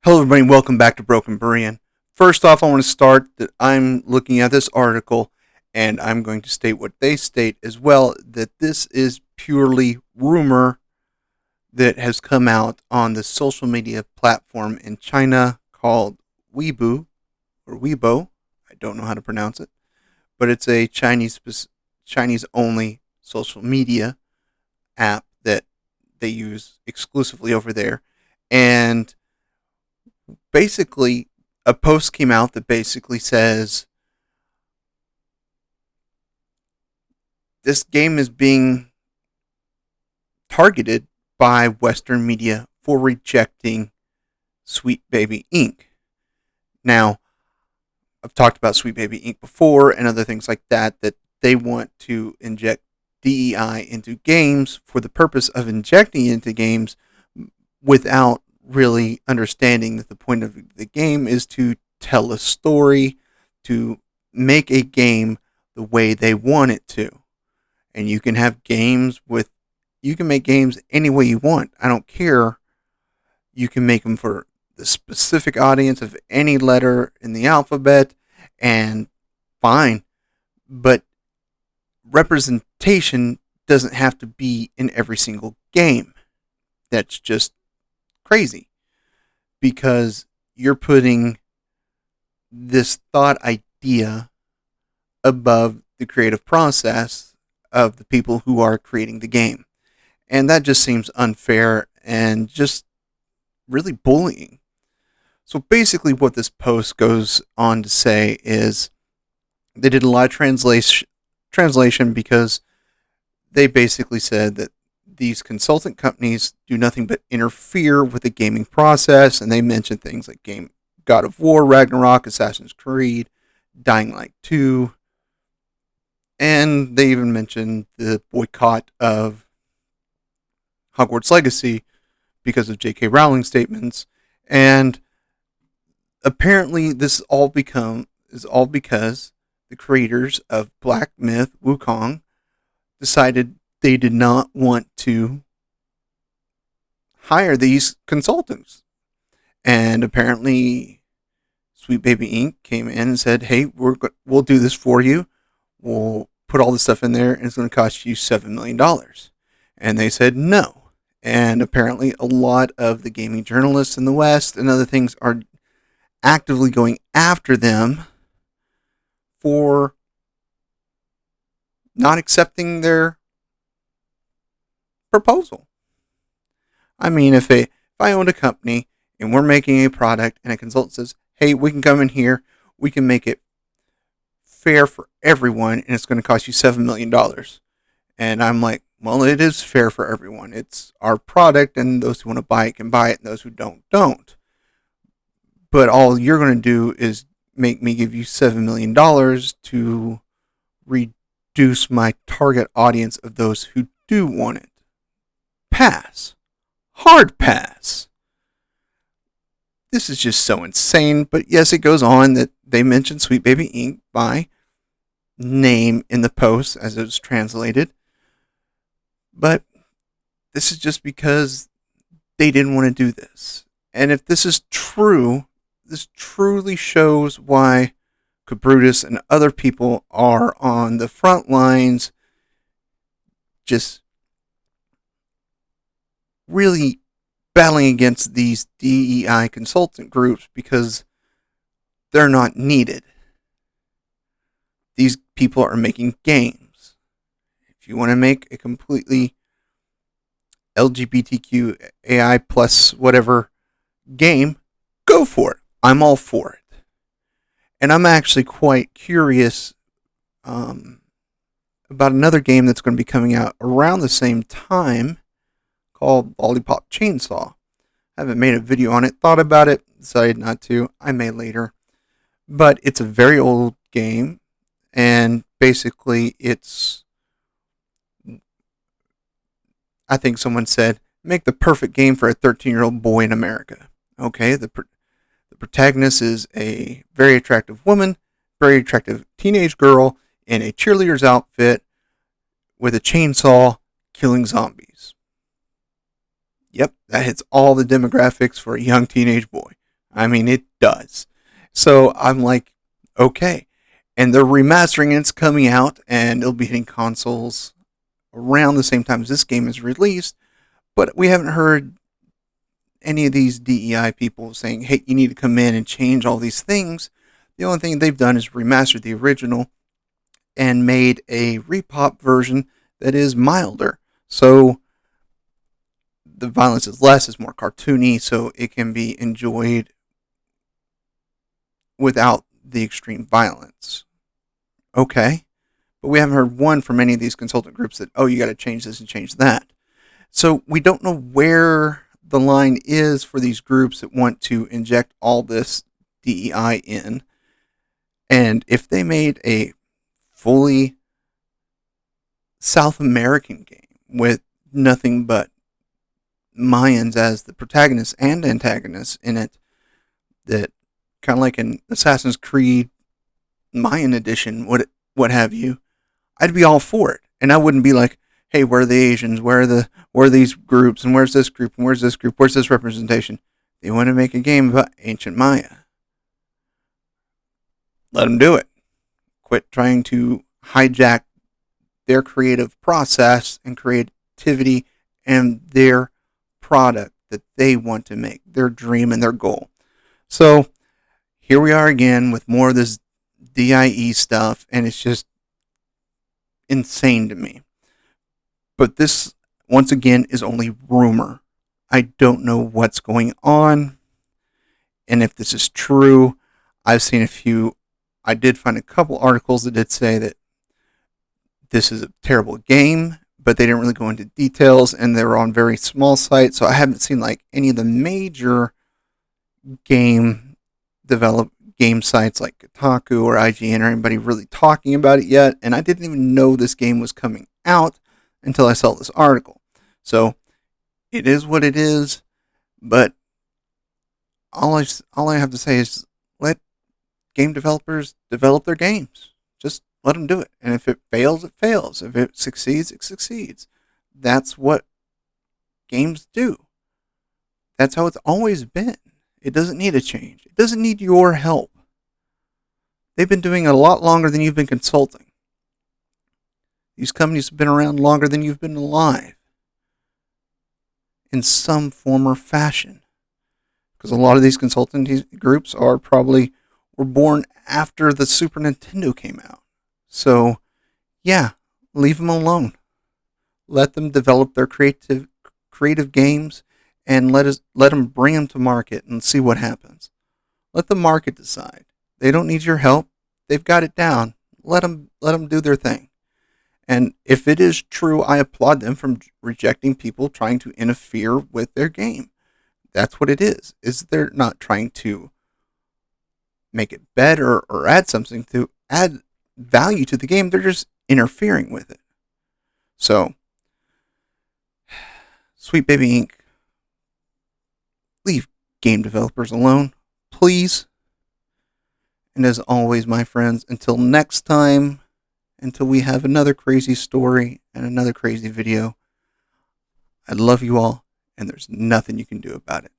Hello, everybody. Welcome back to Broken Berean. First off, I want to start that I'm looking at this article and I'm going to state what they state as well, that this is purely rumor that has come out on the social media platform in China called Weibo or Weibo. I don't know how to pronounce it, but it's a Chinese only social media app that they use exclusively over there. And basically, a post came out that basically says this game is being targeted by Western media for rejecting Sweet Baby Inc. Now, I've talked about Sweet Baby Inc. before and other things like that, that they want to inject DEI into games for the purpose of injecting it into games without really understanding that the point of the game is to tell a story, to make a game the way they want it to. And you can have you can make games any way you want. I don't care. You can make them for the specific audience of any letter in the alphabet, and fine. But representation doesn't have to be in every single game. That's just crazy, because you're putting this thought idea above the creative process of the people who are creating the game. And that just seems unfair and just really bullying. So basically, what this post goes on to say is they did a lot of translation because they basically said that these consultant companies do nothing but interfere with the gaming process, and they mention things like God of War, Ragnarok, Assassin's Creed, Dying Light 2, and they even mentioned the boycott of Hogwarts Legacy because of J.K. Rowling's statements. And apparently this is all because the creators of Black Myth Wukong decided they did not want to hire these consultants. And apparently Sweet Baby Inc. came in and said, hey, we'll do this for you. We'll put all this stuff in there and it's going to cost you $7 million. And they said no. And apparently a lot of the gaming journalists in the West and other things are actively going after them for not accepting their proposal. I mean, if I owned a company and we're making a product and a consultant says, hey, we can come in here, we can make it fair for everyone, and it's going to cost you $7 million. And I'm like, well, it is fair for everyone. It's our product, and those who want to buy it can buy it, and those who don't. But all you're going to do is make me give you $7 million to reduce my target audience of those who do want it. Pass. Hard pass. This is just so insane. But yes, it goes on that they mentioned Sweet Baby Inc. by name in the post as it was translated. But this is just because they didn't want to do this. And if this is true, this truly shows why Cabrutus and other people are on the front lines just really battling against these DEI consultant groups because they're not needed. These people are making games. If you want to make a completely LGBTQ AI plus whatever game, go for it. I'm all for it. And I'm actually quite curious about another game that's going to be coming out around the same time called Lollipop Chainsaw. I haven't made a video on it, thought about it, decided not to. I may later. But it's a very old game, and basically I think someone said, make the perfect game for a 13-year-old boy in America. Okay, the protagonist is a very attractive woman, very attractive teenage girl in a cheerleader's outfit with a chainsaw killing zombies. Yep, that hits all the demographics for a young teenage boy. I mean, it does. So I'm like, okay. And they're remastering it. It's coming out, and it'll be hitting consoles around the same time as this game is released. But we haven't heard any of these DEI people saying, hey, you need to come in and change all these things. The only thing they've done is remastered the original and made a repop version that is milder. So the violence is less, it's more cartoony, so it can be enjoyed without the extreme violence. Okay. But we haven't heard one from any of these consultant groups that, oh, you got to change this and change that. So we don't know where the line is for these groups that want to inject all this DEI in. And if they made a fully South American game with nothing but Mayans as the protagonists and antagonists in it, that kind of like an Assassin's Creed Mayan edition, what have you, I'd be all for it. And I wouldn't be like, hey, where are the Asians? Where are these groups? And where's this group? And where's this group? Where's this representation? They want to make a game about ancient Maya. Let them do it. Quit trying to hijack their creative process and creativity and their product that they want to make, their dream and their goal. So here we are again with more of this DIE stuff, and it's just insane to me. But this, once again, is only rumor. I don't know what's going on, and if this is true, I've seen a few. I did find a couple articles that did say that this is a terrible game, but they didn't really go into details, and they were on very small sites, so I haven't seen like any of the major game sites like Kotaku or IGN or anybody really talking about it yet, and I didn't even know this game was coming out until I saw this article. So it is what it is, but all I have to say is let game developers develop their games. Just let them do it. And if it fails, it fails. If it succeeds, it succeeds. That's what games do. That's how it's always been. It doesn't need a change. It doesn't need your help. They've been doing it a lot longer than you've been consulting. These companies have been around longer than you've been alive. In some form or fashion. Because a lot of these consulting groups were born after the Super Nintendo came out. So, yeah, leave them alone. Let them develop their creative games, and let them bring them to market and see what happens. Let the market decide. They don't need your help. They've got it down. Let them do their thing. And if it is true, I applaud them from rejecting people trying to interfere with their game. That's what it is. They're not trying to make it better or add something to add value to the game. They're just interfering with it. So, Sweet Baby Inc., leave game developers alone, please. And as always, my friends, until next time, until we have another crazy story and another crazy video, I love you all, and there's nothing you can do about it.